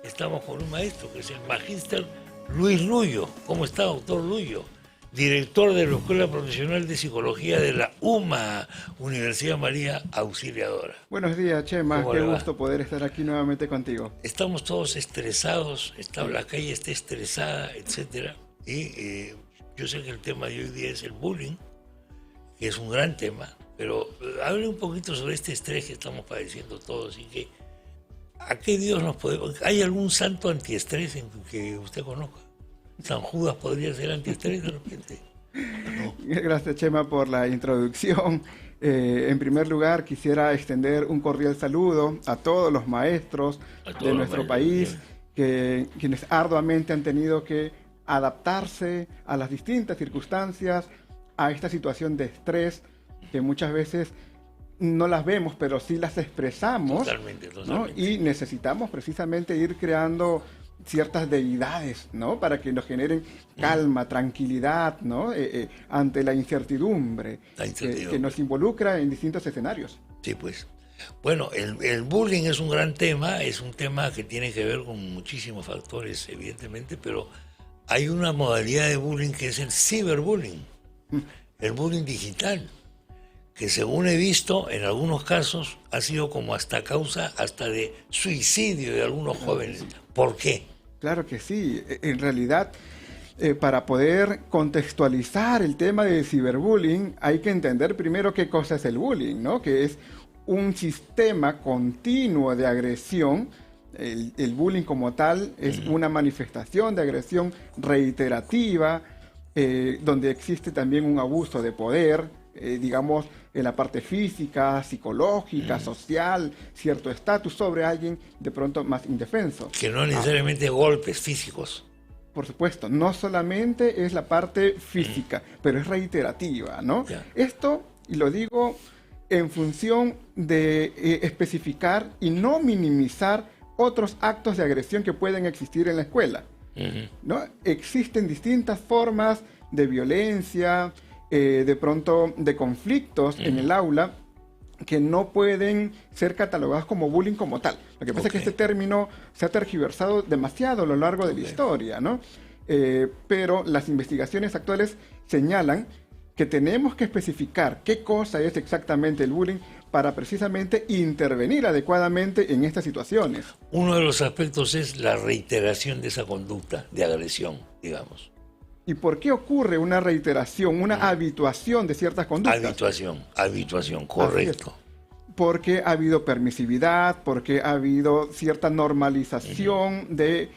Estamos con un maestro que es el magíster Luis Lullo. ¿Cómo está, doctor Lullo? Director de la Escuela Profesional de Psicología de la UMA, Universidad María Auxiliadora. Buenos días, Chema. ¿Cómo Qué le va? gusto poder estar aquí nuevamente contigo. Estamos todos estresados, la calle está estresada, etcétera. Y yo sé que el tema de hoy día es el bullying, que es un gran tema, pero hable un poquito sobre este estrés que estamos padeciendo todos y que ¿a qué Dios nos podemos? ¿Hay algún santo antiestrés en que usted conozca? ¿San Judas podría ser antiestrés de repente? No. Gracias, Chema, por la introducción. En primer lugar, quisiera extender un cordial saludo a todos los maestros de nuestro país, quienes arduamente han tenido que adaptarse a las distintas circunstancias, a esta situación de estrés que muchas veces no las vemos, pero sí las expresamos. Totalmente. ¿No? Y necesitamos precisamente ir creando ciertas deidades, ¿no? Para que nos generen calma, tranquilidad, ¿no? Ante la incertidumbre, que nos involucra en distintos escenarios. Sí, pues. Bueno, el bullying es un gran tema, es un tema que tiene que ver con muchísimos factores, evidentemente, pero hay una modalidad de bullying que es el ciberbullying, el bullying digital, que según he visto, en algunos casos ha sido como hasta causa de suicidio de algunos jóvenes. ¿Por qué? Claro que sí. En realidad, para poder contextualizar el tema del ciberbullying, hay que entender primero qué cosa es el bullying, ¿no? Que es un sistema continuo de agresión. El bullying como tal es una manifestación de agresión reiterativa, donde existe también un abuso de poder, digamos, en la parte física, psicológica, social, cierto estatus sobre alguien de pronto más indefenso. Que no necesariamente golpes físicos. Por supuesto, no solamente es la parte física, pero es reiterativa, ¿no? Esto, y lo digo en función de especificar y no minimizar otros actos de agresión que pueden existir en la escuela, ¿no? Existen distintas formas de violencia, de pronto de conflictos en el aula que no pueden ser catalogados como bullying como tal. Lo que pasa es que este término se ha tergiversado demasiado a lo largo de la historia, ¿no? Pero las investigaciones actuales señalan que tenemos que especificar qué cosa es exactamente el bullying para precisamente intervenir adecuadamente en estas situaciones. Uno de los aspectos es la reiteración de esa conducta de agresión, digamos. ¿Y por qué ocurre una reiteración, una habituación de ciertas conductas? Habituación, correcto. Porque ha habido permisividad, porque ha habido cierta normalización de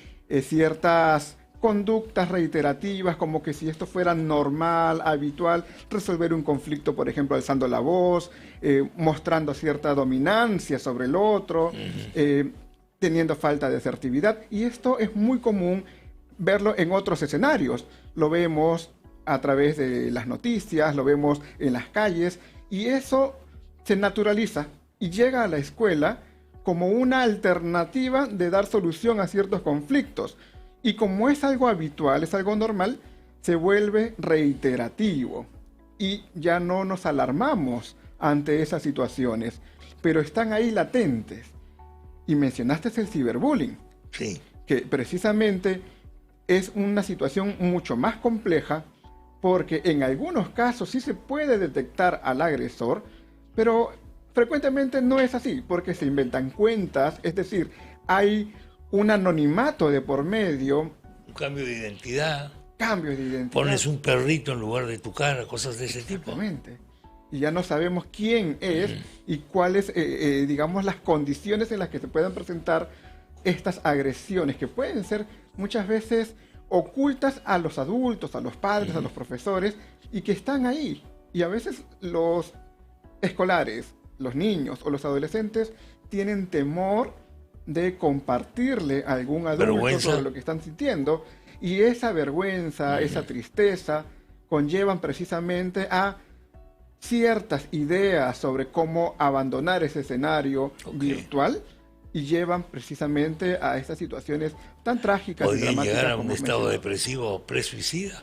ciertas conductas reiterativas, como que si esto fuera normal, habitual, resolver un conflicto, por ejemplo, alzando la voz, mostrando cierta dominancia sobre el otro, teniendo falta de asertividad. Y esto es muy común verlo en otros escenarios. Lo vemos a través de las noticias, lo vemos en las calles, y eso se naturaliza y llega a la escuela como una alternativa de dar solución a ciertos conflictos. Y como es algo habitual, es algo normal, se vuelve reiterativo. Y ya no nos alarmamos ante esas situaciones, pero están ahí latentes. Y mencionaste el ciberbullying. Sí. Que precisamente es una situación mucho más compleja, porque en algunos casos sí se puede detectar al agresor, pero frecuentemente no es así, porque se inventan cuentas, es decir, hay un anonimato de por medio. Un cambio de identidad. Cambio de identidad. Pones un perrito en lugar de tu cara, cosas de ese tipo. Exactamente. Y ya no sabemos quién es y cuáles, digamos, las condiciones en las que se puedan presentar estas agresiones, que pueden ser muchas veces ocultas a los adultos, a los padres, a los profesores, y que están ahí. Y a veces los escolares, los niños o los adolescentes tienen temor de compartirle a algún adulto sobre lo que están sintiendo, y esa vergüenza, esa tristeza conllevan precisamente a ciertas ideas sobre cómo abandonar ese escenario virtual, y llevan precisamente a estas situaciones tan trágicas y dramáticas. Podrían llegar a un estado depresivo pre-suicida,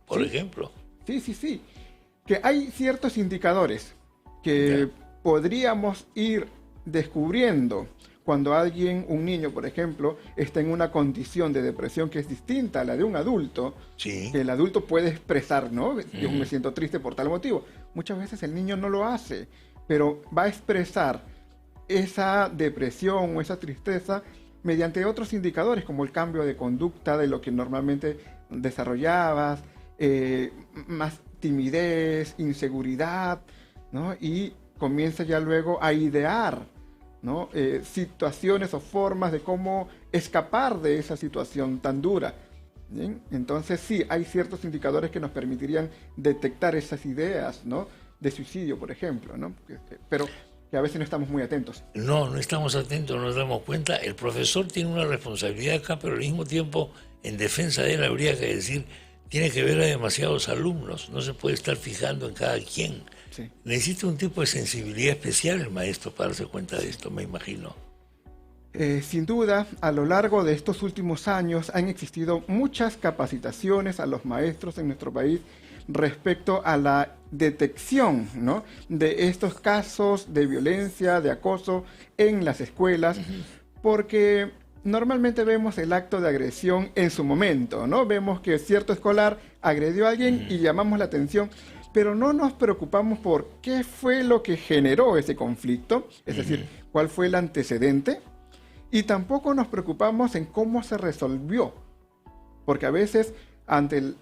por ejemplo. Sí. Que hay ciertos indicadores que podríamos ir descubriendo cuando un niño, por ejemplo, está en una condición de depresión que es distinta a la de un adulto, Sí. que el adulto puede expresar, ¿no? Yo me siento triste por tal motivo. Muchas veces el niño no lo hace, pero va a expresar esa depresión o esa tristeza mediante otros indicadores, como el cambio de conducta de lo que normalmente desarrollabas, más timidez, inseguridad, ¿no? Y comienza ya luego a idear, ¿no? Situaciones o formas de cómo escapar de esa situación tan dura. ¿Bien? Entonces sí, hay ciertos indicadores que nos permitirían detectar esas ideas, ¿no? De suicidio, por ejemplo, ¿no? Pero que a veces no estamos muy atentos. No, no estamos atentos, no nos damos cuenta. El profesor tiene una responsabilidad acá, pero al mismo tiempo, en defensa de él, habría que decir, tiene que ver a demasiados alumnos, no se puede estar fijando en cada quien. Sí. Necesita un tipo de sensibilidad especial el maestro para darse cuenta de esto, me imagino. Sin duda, a lo largo de estos últimos años han existido muchas capacitaciones a los maestros en nuestro país respecto a la detección, ¿no? De estos casos de violencia, de acoso en las escuelas, porque normalmente vemos el acto de agresión en su momento, ¿no? Vemos que cierto escolar agredió a alguien y llamamos la atención, pero no nos preocupamos por qué fue lo que generó ese conflicto, es decir, cuál fue el antecedente, y tampoco nos preocupamos en cómo se resolvió, porque a veces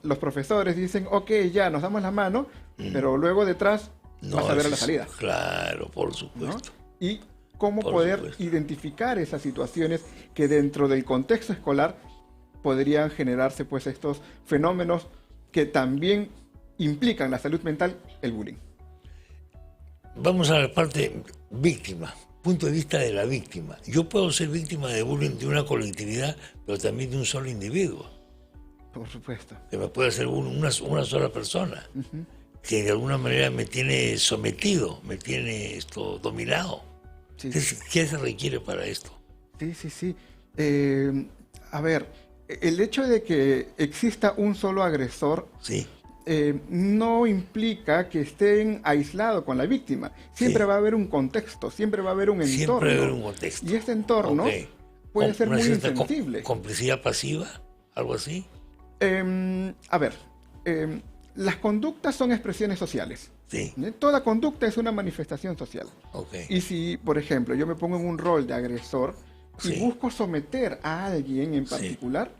los profesores dicen, ok, ya nos damos la mano, pero luego detrás vas a ver a la salida. Claro, por supuesto. ¿No? Y cómo poder identificar esas situaciones que dentro del contexto escolar podrían generarse pues estos fenómenos que también implican la salud mental, el bullying. Vamos a la parte víctima, punto de vista de la víctima. Yo puedo ser víctima de bullying de una colectividad, pero también de un solo individuo. Por supuesto. Que me puede hacer una sola persona, que de alguna manera me tiene sometido, me tiene dominado. Sí. ¿Qué se requiere para esto? Sí. A ver, el hecho de que exista un solo agresor sí. No implica que estén aislados con la víctima. Siempre va a haber un contexto, siempre va a haber un entorno. Siempre va a haber un contexto. Y este entorno puede ser muy insensible. ¿Complicidad pasiva? ¿Algo así? A ver, las conductas son expresiones sociales. Sí. Toda conducta es una manifestación social. Okay. Y si, por ejemplo, yo me pongo en un rol de agresor y busco someter a alguien en particular,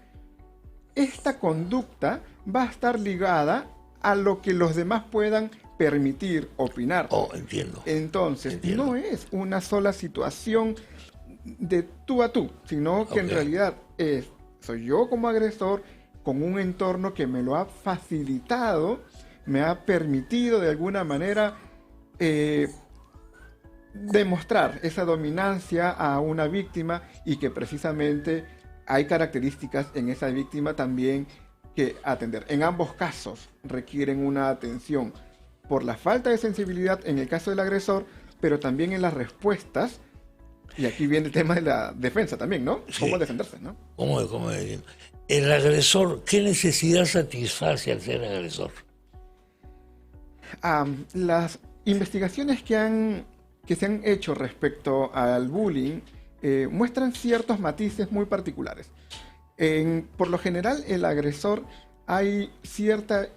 esta conducta va a estar ligada a lo que los demás puedan permitir, opinar. Entiendo. Entonces, no es una sola situación de tú a tú, sino que en realidad soy yo como agresor con un entorno que me lo ha facilitado, me ha permitido de alguna manera demostrar esa dominancia a una víctima y que precisamente hay características en esa víctima también que atender. En ambos casos requieren una atención por la falta de sensibilidad en el caso del agresor, pero también en las respuestas. Y aquí viene el tema de la defensa también, ¿no? Sí. ¿Cómo defenderse, no? ¿Cómo decir? El agresor, ¿qué necesidad satisface al ser agresor? Las investigaciones que se han hecho respecto al bullying muestran ciertos matices muy particulares. Por lo general, el agresor hay cierta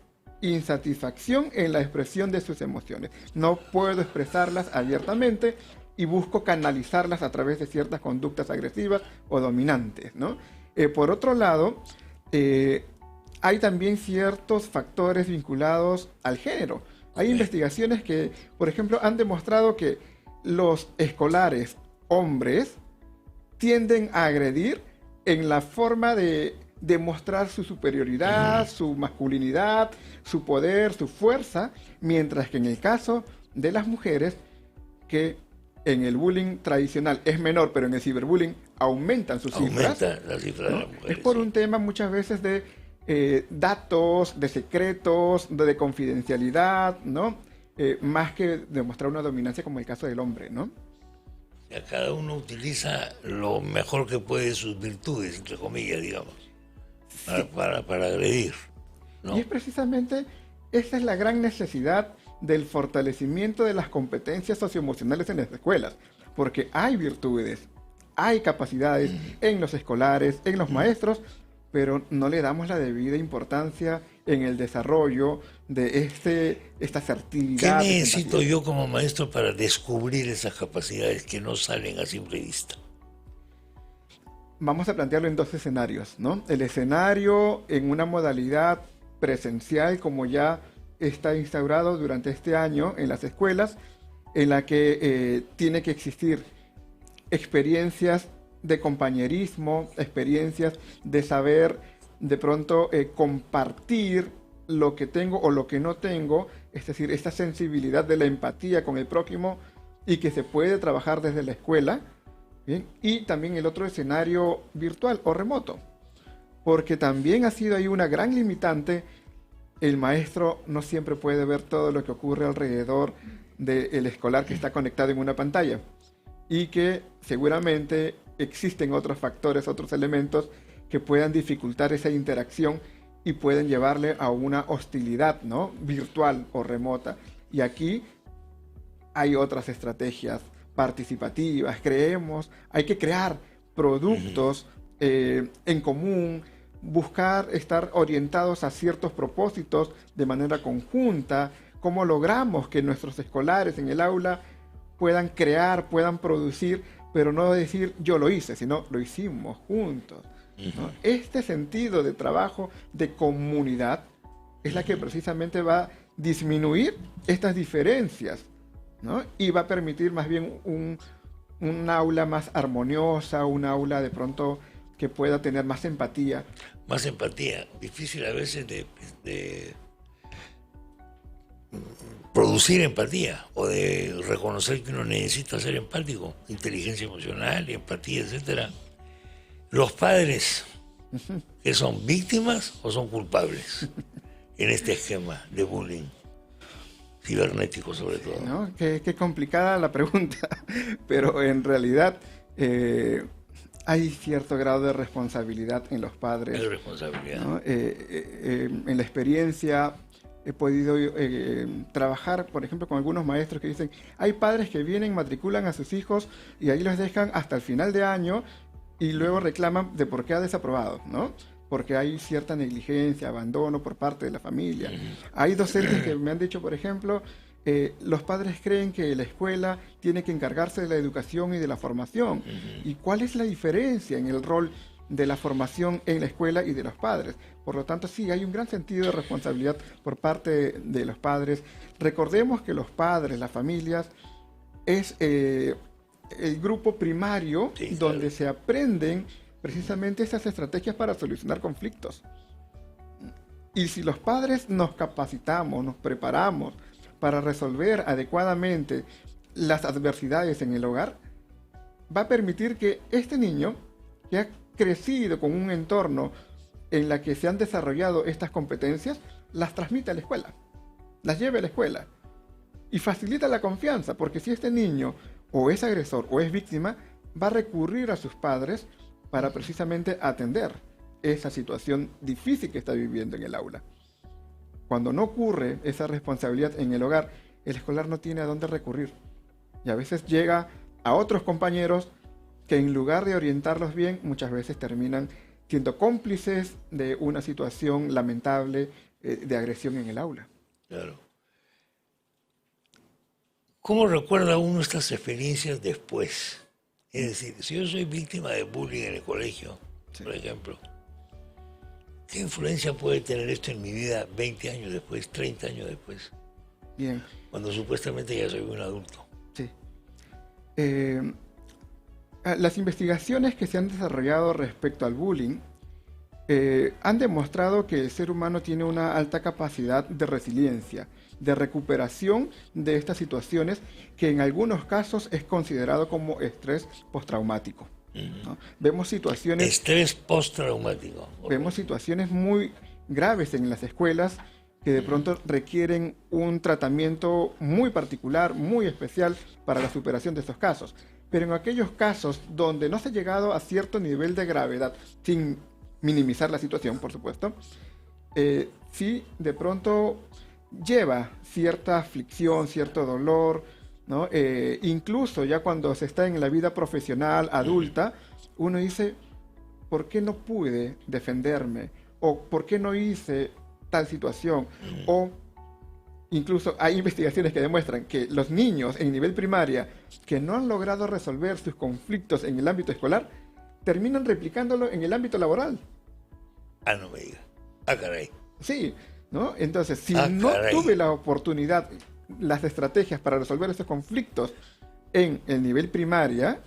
insatisfacción en la expresión de sus emociones. No puedo expresarlas abiertamente y busco canalizarlas a través de ciertas conductas agresivas o dominantes, ¿no? Por otro lado, hay también ciertos factores vinculados al género. Hay investigaciones que, por ejemplo, han demostrado que los escolares hombres tienden a agredir en la forma de demostrar su superioridad, su masculinidad, su poder, su fuerza, mientras que en el caso de las mujeres, que en el bullying tradicional es menor, pero en el ciberbullying aumentan sus cifras. Aumenta la cifra, ¿no? De las mujeres. Es por un tema muchas veces de datos, de secretos, de confidencialidad, ¿no? Más que demostrar una dominancia como el caso del hombre, ¿no? Cada uno utiliza lo mejor que puede de sus virtudes, entre comillas, digamos, para agredir, ¿no? Y es precisamente, esa es la gran necesidad del fortalecimiento de las competencias socioemocionales en las escuelas, porque hay virtudes, hay capacidades en los escolares, en los maestros, pero no le damos la debida importancia en el desarrollo de esta asertividad. ¿Qué necesito yo como maestro para descubrir esas capacidades que no salen a simple vista? Vamos a plantearlo en dos escenarios, ¿no? El escenario en una modalidad presencial, como ya está instaurado durante este año en las escuelas, en la que tiene que existir experiencias de compañerismo, experiencias de saber de pronto compartir lo que tengo o lo que no tengo, es decir, esta sensibilidad de la empatía con el prójimo y que se puede trabajar desde la escuela, ¿bien? Y también el otro escenario virtual o remoto, porque también ha sido ahí una gran limitante. El maestro no siempre puede ver todo lo que ocurre alrededor del escolar que está conectado en una pantalla y que seguramente existen otros factores, otros elementos que puedan dificultar esa interacción y pueden llevarle a una hostilidad, ¿no?, virtual o remota. Y aquí hay otras estrategias participativas, hay que crear productos en común, buscar estar orientados a ciertos propósitos de manera conjunta. ¿Cómo logramos que nuestros escolares en el aula puedan crear, puedan producir, pero no decir yo lo hice, sino lo hicimos juntos, ¿no? Este sentido de trabajo de comunidad es la que precisamente va a disminuir estas diferencias, ¿no? Y va a permitir más bien un aula más armoniosa, un aula de pronto que pueda tener más empatía. Más empatía, difícil a veces de producir empatía o de reconocer que uno necesita ser empático, inteligencia emocional, empatía, etcétera. Los padres, ¿que son víctimas o son culpables en este esquema de bullying cibernético sobre todo? ¿No? Qué complicada la pregunta, pero en realidad hay cierto grado de responsabilidad en los padres. Hay responsabilidad. ¿No? En la experiencia he podido trabajar, por ejemplo, con algunos maestros que dicen, hay padres que vienen, matriculan a sus hijos y ahí los dejan hasta el final de año y luego reclaman de por qué ha desaprobado, ¿no? Porque hay cierta negligencia, abandono por parte de la familia. Hay docentes que me han dicho, por ejemplo, los padres creen que la escuela tiene que encargarse de la educación y de la formación. ¿Y cuál es la diferencia en el rol de la formación en la escuela y de los padres? Por lo tanto, sí, hay un gran sentido de responsabilidad por parte de los padres. Recordemos que los padres, las familias, es el grupo primario, sí, donde se aprenden precisamente esas estrategias para solucionar conflictos. Y si los padres nos capacitamos, nos preparamos para resolver adecuadamente las adversidades en el hogar, va a permitir que este niño, que ha crecido con un entorno en la que se han desarrollado estas competencias, las transmite a la escuela, las lleve a la escuela y facilita la confianza, porque si este niño o es agresor o es víctima, va a recurrir a sus padres para precisamente atender esa situación difícil que está viviendo en el aula. Cuando no ocurre esa responsabilidad en el hogar, el escolar no tiene a dónde recurrir. Y a veces llega a otros compañeros que en lugar de orientarlos bien, muchas veces terminan siendo cómplices de una situación lamentable de agresión en el aula. Claro. ¿Cómo recuerda uno estas experiencias después? Es decir, si yo soy víctima de bullying en el colegio, sí, por ejemplo, ¿qué influencia puede tener esto en mi vida 20 años después, 30 años después? Bien. Cuando supuestamente ya soy un adulto. Sí. Las investigaciones que se han desarrollado respecto al bullying han demostrado que el ser humano tiene una alta capacidad de resiliencia, de recuperación de estas situaciones, que en algunos casos es considerado como estrés postraumático, ¿no? Vemos situaciones... Estrés postraumático. Vemos situaciones muy graves en las escuelas que de pronto requieren un tratamiento muy particular, muy especial para la superación de estos casos. Pero en aquellos casos donde no se ha llegado a cierto nivel de gravedad, sin minimizar la situación, por supuesto, sí de pronto lleva cierta aflicción, cierto dolor, ¿no? Incluso ya cuando se está en la vida profesional adulta, uno dice, ¿por qué no pude defenderme? ¿O por qué no hice tal situación? O incluso hay investigaciones que demuestran que los niños en nivel primaria que no han logrado resolver sus conflictos en el ámbito escolar, terminan replicándolo en el ámbito laboral. Ah, no me diga. Ah, caray. Sí, ¿no? Entonces, si Ah, no caray. tuve la oportunidad, las estrategias para resolver esos conflictos en el nivel primaria,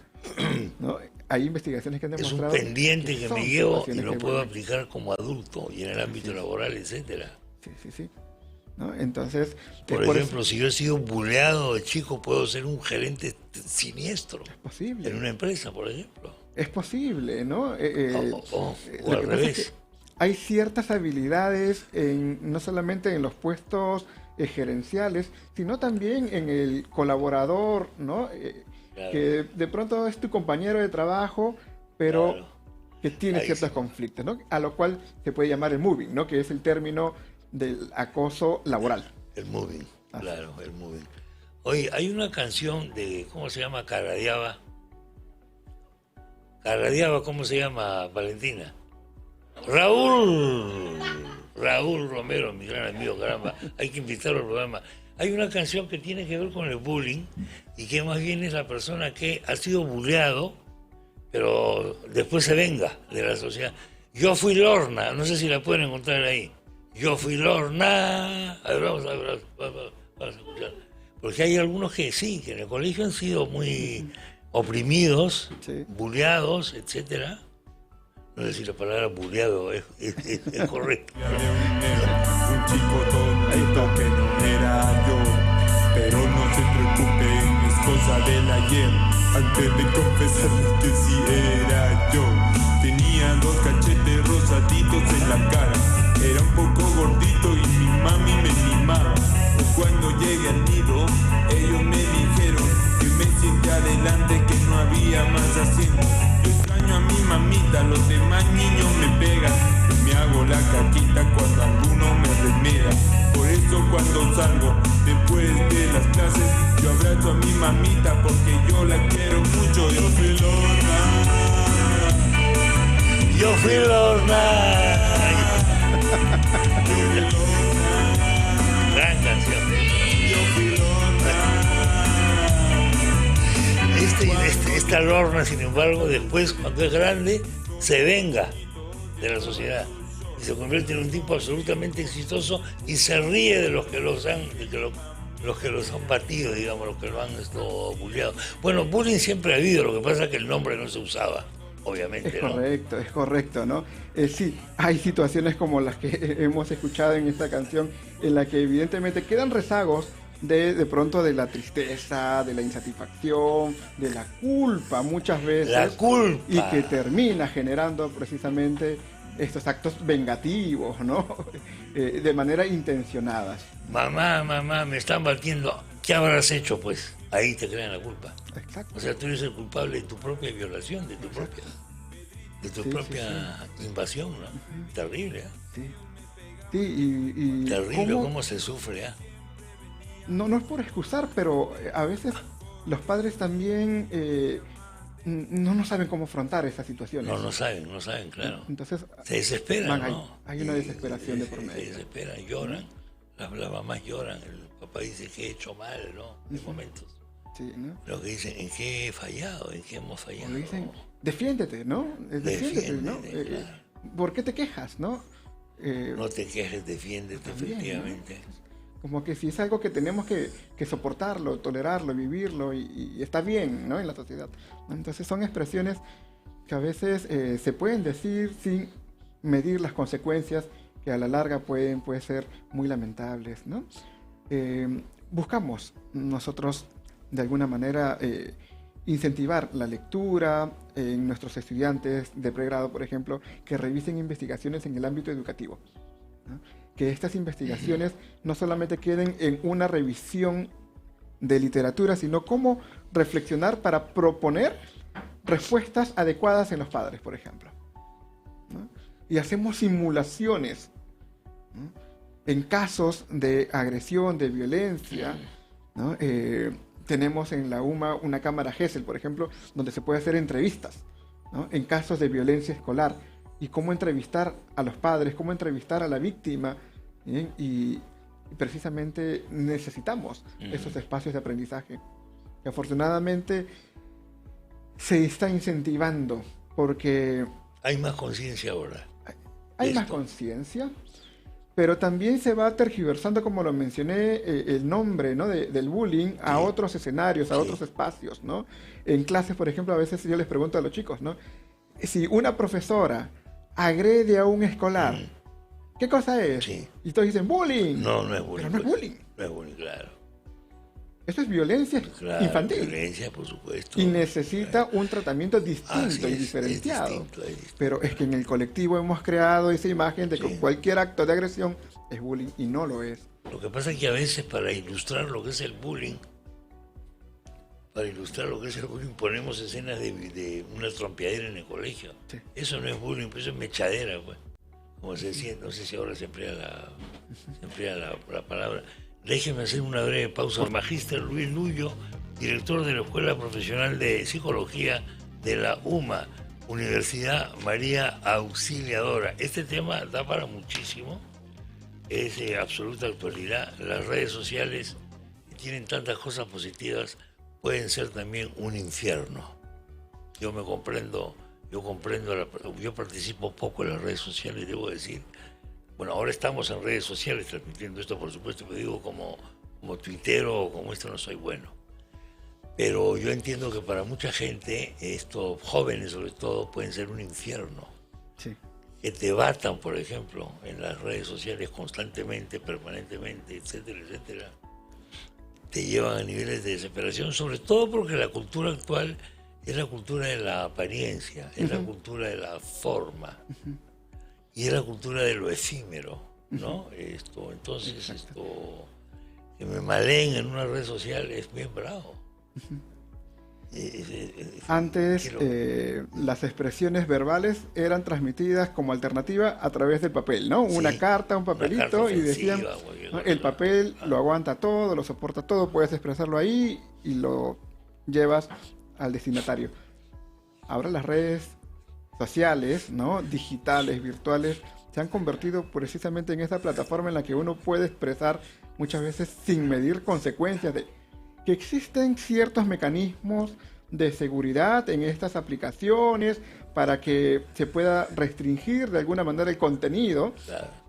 ¿no? Hay investigaciones que han Es un demostrado pendiente que son me llevo y situaciones lo que puedo vuelven. aplicar como adulto y en el ámbito laboral, etcétera. Sí, sí, sí. ¿No? Entonces, Por por ejemplo, eso si yo he sido buleado de chico, puedo ser un gerente siniestro es posible. en una empresa, por ejemplo. Es posible, ¿no? O Lo al que pasa es revés. que hay ciertas habilidades no solamente en los puestos gerenciales, sino también en el colaborador, ¿no? Claro. Que de pronto es tu compañero de trabajo, pero Claro. que tiene Ahí ciertos sí. conflictos, ¿no? A lo cual se puede llamar el moving, ¿no? Que es el término del acoso laboral. El moving, Así. claro, el moving. Oye, hay una canción de, ¿cómo se llama? Caradiaba. Caradiaba, ¿cómo se llama, Valentina? Raúl Romero, mi gran amigo, caramba. Hay que invitarlo al programa. Hay una canción que tiene que ver con el bullying y que más bien es la persona que ha sido bulleado, pero después se venga de la sociedad. Yo fui Lorna, no sé si la pueden encontrar ahí. Yo fui Lorna. A ver, vamos a escuchar. Porque hay algunos que sí, que en el colegio han sido muy oprimidos, Sí. bulleados, etcétera. No sé si la palabra bulleado es correcta. Había un chico tontito que no era yo, pero no se preocupen, es cosa del ayer. Antes de confesarles que sí era yo, tenía 2 cachetes rosaditos en la cara, era un poco gordito y mi mami me mimaba. Cuando llegué al nido, ellos me dijeron que me siente adelante, que no había más haciendo. Yo extraño a mi mamita, los demás niños me pegan. Me hago la caquita cuando alguno me remeda. Por eso cuando salgo después de las clases, yo abrazo a mi mamita porque yo la quiero mucho. Yo fui Lorna. Yo fui Lorna. Gran canción. Esta Lorna, sin embargo, después, cuando es grande, se venga de la sociedad y se convierte en un tipo absolutamente exitoso y se ríe de los que los han, los que los han batido, digamos, los que lo han bulleado. Bueno, bullying siempre ha habido, lo que pasa es que el nombre no se usaba, obviamente, ¿no? Es correcto, ¿no? Sí, hay situaciones como las que hemos escuchado en esta canción, en la que evidentemente quedan rezagos de pronto de la tristeza, de la insatisfacción, de la culpa muchas veces. La culpa. Y que termina generando precisamente estos actos vengativos, ¿no? De manera intencionadas. Mamá, me están batiendo. ¿Qué habrás hecho, pues? Ahí te crean la culpa. Exacto. O sea, tú eres el culpable de tu propia violación, de tu propia invasión, ¿no? Terrible, ¿eh? Sí. Sí, y Terrible cómo se sufre, ¿eh? No es por excusar, pero a veces los padres también no saben cómo afrontar esas situaciones. No saben, claro. Entonces, Se desesperan, hay, ¿no? hay una desesperación de por Se medio. desesperan, lloran. Las mamás lloran, el papá dice que he hecho mal, ¿no? En momentos. Sí, ¿no? Lo que dicen, ¿en qué he fallado? ¿En qué hemos fallado? O dicen, defiéndete, ¿no? Defiéndete, ¿no? Defiéndete, ¿Por qué te quejas, no? No te quejes, defiéndete, también, efectivamente. ¿no? Como que si es algo que tenemos que soportarlo, tolerarlo, vivirlo y está bien, ¿no? En la sociedad. Entonces son expresiones que a veces se pueden decir sin medir las consecuencias que a la larga pueden ser muy lamentables, ¿no? Buscamos nosotros de alguna manera incentivar la lectura en nuestros estudiantes de pregrado, por ejemplo, que revisen investigaciones en el ámbito educativo, ¿no? Que estas investigaciones no solamente queden en una revisión de literatura, sino cómo reflexionar para proponer respuestas adecuadas en los padres, por ejemplo, ¿no? Y hacemos simulaciones, ¿no? En casos de agresión, de violencia, ¿no? tenemos en la UMA una cámara GESEL, por ejemplo, donde se puede hacer entrevistas, ¿no? En casos de violencia escolar, y cómo entrevistar a los padres, cómo entrevistar a la víctima, ¿bien? Y precisamente necesitamos esos espacios de aprendizaje. Y afortunadamente se está incentivando porque hay más conciencia ahora. Hay más conciencia, pero también se va tergiversando, como lo mencioné, el nombre, ¿no? del bullying a otros escenarios, a otros espacios, ¿no? En clases, por ejemplo, a veces yo les pregunto a los chicos, ¿no? Si una profesora agrede a un escolar, ¿qué cosa es? Sí. Y todos dicen bullying. No, no es bullying. Pero no es bullying. No es bullying, claro. Eso es violencia infantil. Violencia, por supuesto. Y necesita un tratamiento distinto y diferenciado. Es distinto. Pero es que en el colectivo hemos creado esa imagen de que cualquier acto de agresión es bullying y no lo es. Lo que pasa es que a veces para ilustrar lo que es el bullying, ponemos escenas de una trompeadera en el colegio. Sí. Eso no es bullying, pues eso es mechadera, pues. Como se decía, no sé si ahora se emplea la palabra. Déjeme hacer una breve pausa. El magíster Luis Luyo, director de la Escuela Profesional de Psicología de la UMA, Universidad María Auxiliadora. Este tema da para muchísimo, es de absoluta actualidad. Las redes sociales tienen tantas cosas positivas, pueden ser también un infierno. Yo participo poco en las redes sociales, debo decir. Bueno, ahora estamos en redes sociales transmitiendo esto, por supuesto, pero digo como tuitero o como esto no soy bueno. Pero yo entiendo que para mucha gente, estos jóvenes sobre todo, pueden ser un infierno. Sí. Que te batan, por ejemplo, en las redes sociales constantemente, permanentemente, etcétera, etcétera. Te llevan a niveles de desesperación, sobre todo porque la cultura actual es la cultura de la apariencia, es la cultura de la forma. Y es la cultura de lo efímero, ¿no? Entonces, que me maleen en una red social es bien bravo. Antes, las expresiones verbales eran transmitidas como alternativa a través del papel, ¿no? Una carta, un papelito, y decían, ¿no? El papel lo aguanta todo, lo soporta todo, puedes expresarlo ahí y lo llevas al destinatario. Ahora las redes sociales, ¿no? Digitales, virtuales, se han convertido precisamente en esta plataforma en la que uno puede expresar muchas veces sin medir consecuencias de que existen ciertos mecanismos de seguridad en estas aplicaciones para que se pueda restringir de alguna manera el contenido,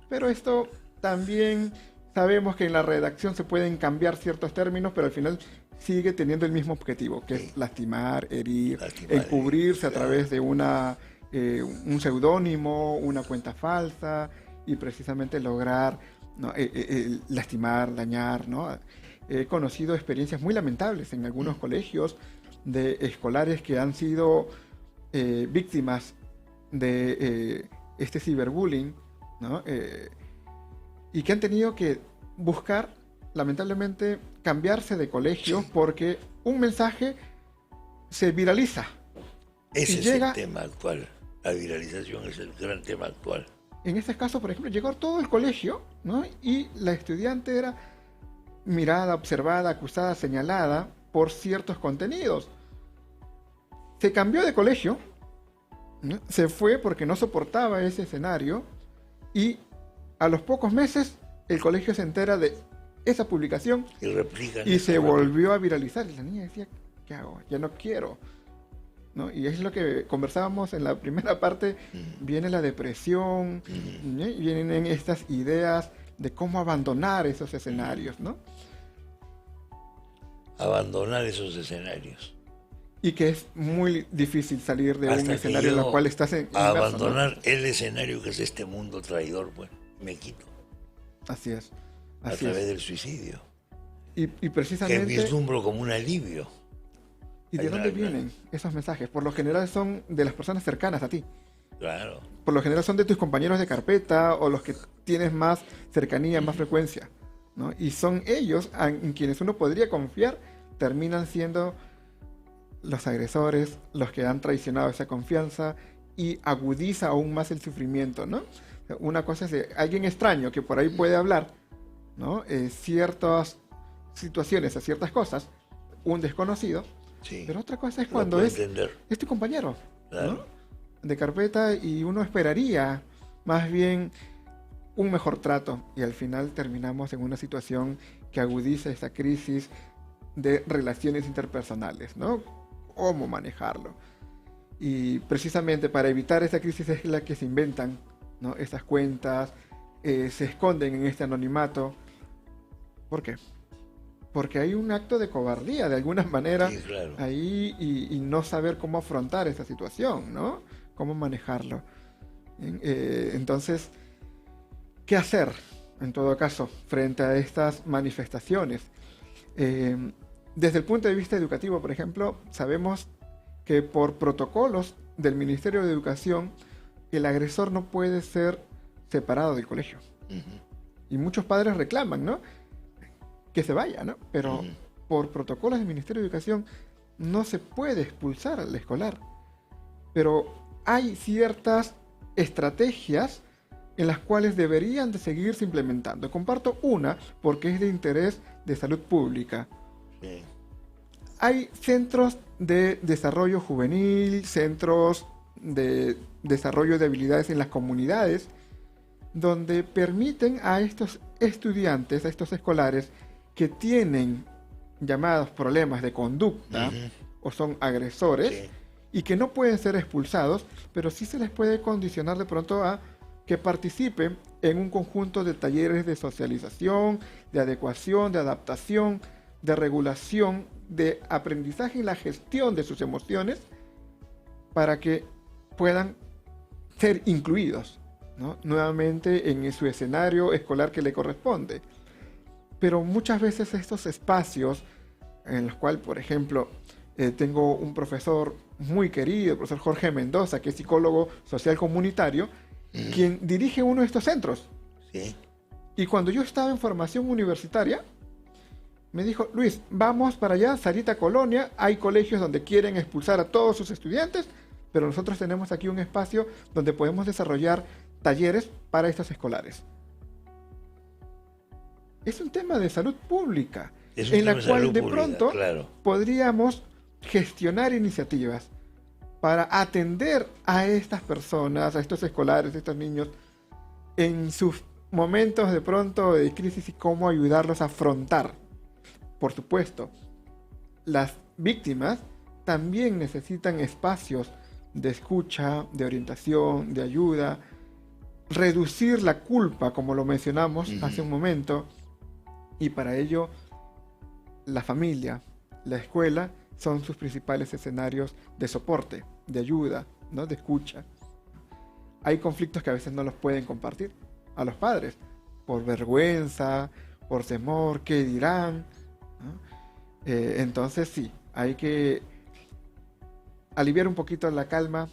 pero esto también sabemos que en la redacción se pueden cambiar ciertos términos, pero al final sigue teniendo el mismo objetivo, que es lastimar, herir, encubrirse a través de un seudónimo, una cuenta falsa, y precisamente lograr, ¿no? Lastimar, dañar, ¿no? He conocido experiencias muy lamentables en algunos colegios de escolares que han sido víctimas de este ciberbullying, ¿no? Y que han tenido que buscar, lamentablemente, cambiarse de colegio porque un mensaje se viraliza. Ese es el tema actual. La viralización es el gran tema actual. En este caso, por ejemplo, llegó todo el colegio, ¿no? Y la estudiante era mirada, observada, acusada, señalada por ciertos contenidos. Se cambió de colegio, ¿no? Se fue porque no soportaba ese escenario y a los pocos meses el colegio se entera de esa publicación y se volvió a viralizar. Y la niña decía, ¿qué hago? Ya no quiero, ¿no? Y es lo que conversábamos en la primera parte. Viene la depresión, vienen estas ideas de cómo abandonar esos escenarios, ¿no? Abandonar esos escenarios. Y que es muy difícil salir de un escenario en el cual estás abandonar, ¿no? El escenario que es este mundo traidor, bueno, me quito. Así es. A través del suicidio. Y precisamente... Que vislumbro como un alivio. ¿Y de dónde vienen esos mensajes? Por lo general son de las personas cercanas a ti. Claro. Por lo general son de tus compañeros de carpeta o los que tienes más cercanía, más frecuencia, ¿no? Y son ellos en quienes uno podría confiar, terminan siendo los agresores, los que han traicionado esa confianza y agudiza aún más el sufrimiento, ¿no? Una cosa es de alguien extraño que por ahí puede hablar, ¿no? Ciertas situaciones, a ciertas cosas, un desconocido, Sí. pero otra cosa es Lo cuando puedo es entender. tu compañero, Claro. ¿no? De carpeta, y uno esperaría más bien un mejor trato, y al final terminamos en una situación que agudiza esta crisis de relaciones interpersonales, ¿no? Cómo manejarlo. Y precisamente para evitar esta crisis es la que se inventan, ¿no? Estas cuentas, se esconden en este anonimato. ¿Por qué? Porque hay un acto de cobardía, de alguna manera, Sí, claro. ahí, y no saber cómo afrontar esta situación, ¿no? Cómo manejarlo. Entonces, ¿qué hacer, en todo caso, frente a estas manifestaciones? Desde el punto de vista educativo, por ejemplo, sabemos que por protocolos del Ministerio de Educación, el agresor no puede ser separado del colegio. Ujú. Y muchos padres reclaman, ¿no? Que se vaya, ¿no? Pero Ujú. por protocolos del Ministerio de Educación no se puede expulsar al escolar. Pero hay ciertas estrategias en las cuales deberían de seguirse implementando. Comparto una porque es de interés de salud pública. Sí. Hay centros de desarrollo juvenil, centros de desarrollo de habilidades en las comunidades, donde permiten a estos estudiantes, a estos escolares que tienen llamados problemas de conducta Ujú. o son agresores, Sí. y que no pueden ser expulsados, pero sí se les puede condicionar de pronto a que participen en un conjunto de talleres de socialización, de adecuación, de adaptación, de regulación, de aprendizaje y la gestión de sus emociones, para que puedan ser incluidos, ¿no? Nuevamente en su escenario escolar que le corresponde. Pero muchas veces estos espacios en los cuales, por ejemplo, tengo un profesor muy querido, el profesor Jorge Mendoza, que es psicólogo social comunitario, quien dirige uno de estos centros. Sí. Y cuando yo estaba en formación universitaria, me dijo: Luis, vamos para allá, Sarita Colonia, hay colegios donde quieren expulsar a todos sus estudiantes, pero nosotros tenemos aquí un espacio donde podemos desarrollar talleres para estos escolares. Es un tema de salud pública, Es un en la tema de cual salud de pública, pronto claro. podríamos gestionar iniciativas para atender a estas personas, a estos escolares, a estos niños, en sus momentos de pronto de crisis, y cómo ayudarlos a afrontar. Por supuesto, las víctimas también necesitan espacios de escucha, de orientación, de ayuda, reducir la culpa, como lo mencionamos hace un momento, y para ello la familia, la escuela son sus principales escenarios de soporte, de ayuda, ¿no? De escucha. Hay conflictos que a veces no los pueden compartir a los padres, por vergüenza, por temor, qué dirán, ¿no? Entonces sí, hay que aliviar un poquito la calma,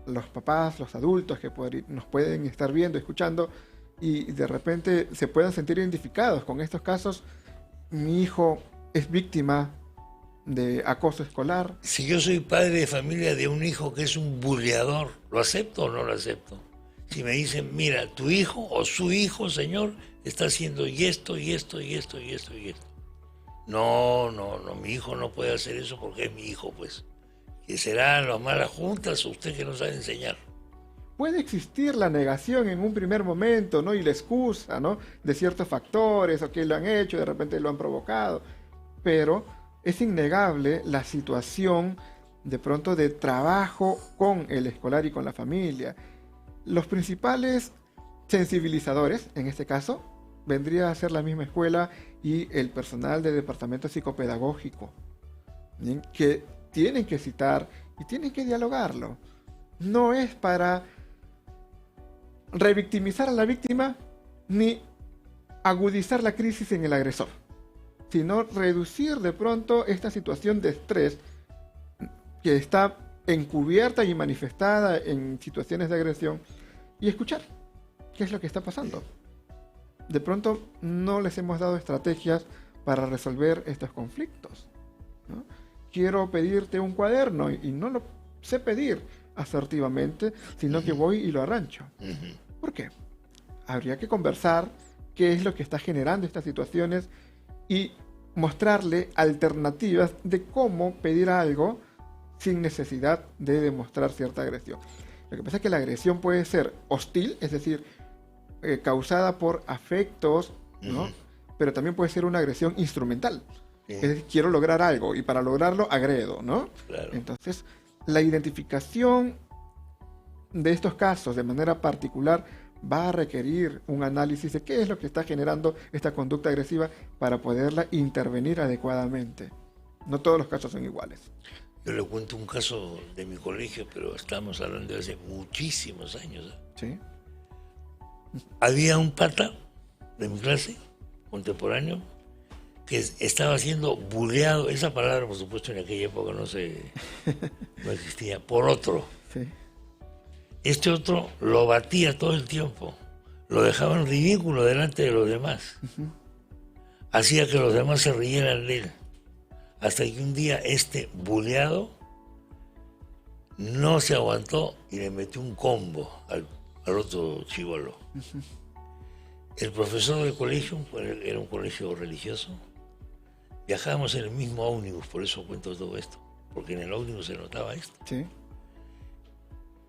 los papás, los adultos que nos pueden estar viendo, escuchando, y de repente se puedan sentir identificados con estos casos. Mi hijo es víctima de acoso escolar. Si yo soy padre de familia de un hijo que es un burleador, ¿lo acepto o no lo acepto? Si me dicen, mira, tu hijo o su hijo, señor, está haciendo y esto, y esto, y esto, y esto, y esto. No, mi hijo no puede hacer eso porque es mi hijo, pues. Que serán las malas juntas o usted que no sabe enseñar. Puede existir la negación en un primer momento, ¿no? Y la excusa, ¿no? De ciertos factores, o que lo han hecho, de repente lo han provocado. Pero es innegable la situación de pronto de trabajo con el escolar y con la familia. Los principales sensibilizadores, en este caso, vendría a ser la misma escuela y el personal del departamento psicopedagógico, ¿bien? Que tienen que citar y tienen que dialogarlo. No es para revictimizar a la víctima ni agudizar la crisis en el agresor, sino reducir de pronto esta situación de estrés que está encubierta y manifestada en situaciones de agresión, y escuchar qué es lo que está pasando. De pronto no les hemos dado estrategias para resolver estos conflictos, ¿no? Quiero pedirte un cuaderno y no lo sé pedir asertivamente, sino que voy y lo arrancho. ¿Por qué? Habría que conversar qué es lo que está generando estas situaciones y mostrarle alternativas de cómo pedir algo sin necesidad de demostrar cierta agresión. Lo que pasa es que la agresión puede ser hostil, es decir, causada por afectos, ¿no? Pero también puede ser una agresión instrumental. Es decir, quiero lograr algo y para lograrlo agredo, ¿no? Claro. Entonces, la identificación de estos casos de manera particular va a requerir un análisis de qué es lo que está generando esta conducta agresiva para poderla intervenir adecuadamente. No todos los casos son iguales. Yo le cuento un caso de mi colegio, pero estamos hablando de hace muchísimos años, ¿eh? ¿Sí? Había un pata de mi clase, contemporáneo, que estaba siendo buleado, esa palabra por supuesto en aquella época no existía, por otro. Sí. Este otro lo batía todo el tiempo, lo dejaba en ridículo delante de los demás. Hacía que los demás se rieran de él. Hasta que un día este buleado no se aguantó y le metió un combo al otro chibolo. El profesor del colegio, era un colegio religioso, viajábamos en el mismo ómnibus, por eso cuento todo esto, porque en el ómnibus se notaba esto. Sí.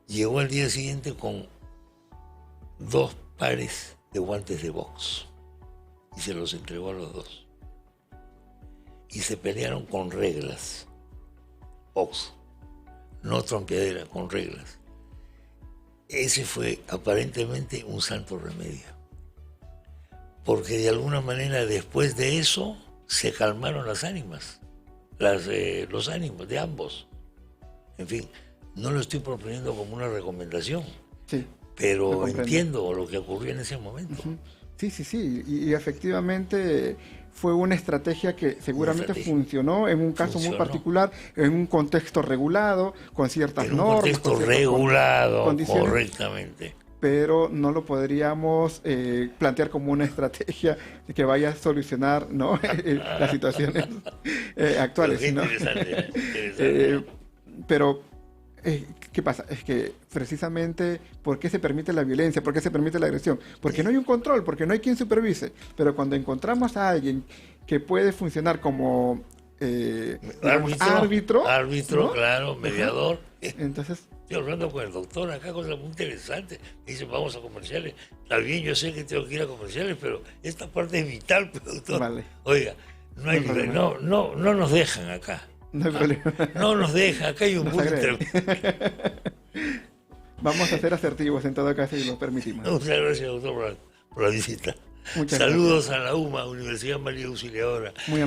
Llegó al día siguiente con 2 pares de guantes de box y se los entregó a los 2. Y se pelearon con reglas. Box. No trompeadera, con reglas. Ese fue aparentemente un santo remedio. Porque de alguna manera después de eso se calmaron las ánimas. Los ánimos de ambos. En fin, no lo estoy proponiendo como una recomendación. Sí, pero entiendo lo que ocurrió en ese momento. Sí, sí, sí. Y efectivamente fue una estrategia que seguramente funcionó en un caso muy particular, en un contexto regulado, con ciertas normas. En un contexto regulado, correctamente. Pero no lo podríamos plantear como una estrategia que vaya a solucionar, ¿no? las situaciones actuales. Pero ¿no? Interesante. Pero, ¿qué pasa? Es que precisamente, ¿por qué se permite la violencia? ¿Por qué se permite la agresión? Porque no hay un control, porque no hay quien supervise. Pero cuando encontramos a alguien que puede funcionar como árbitro, ¿no? Claro, mediador. Entonces, estoy hablando con el doctor acá, cosas muy interesantes. Me dice, vamos a comerciales. Está bien, yo sé que tengo que ir a comerciales, pero esta parte es vital, doctor. Vale. Oiga, no nos dejan acá. No hay problema. No nos dejan, acá hay un punto. Vamos a ser asertivos en todo caso y lo permitimos. Muchas gracias, doctor, por la visita. Muchas Saludos gracias a la UMA, Universidad María Auxiliadora. Muy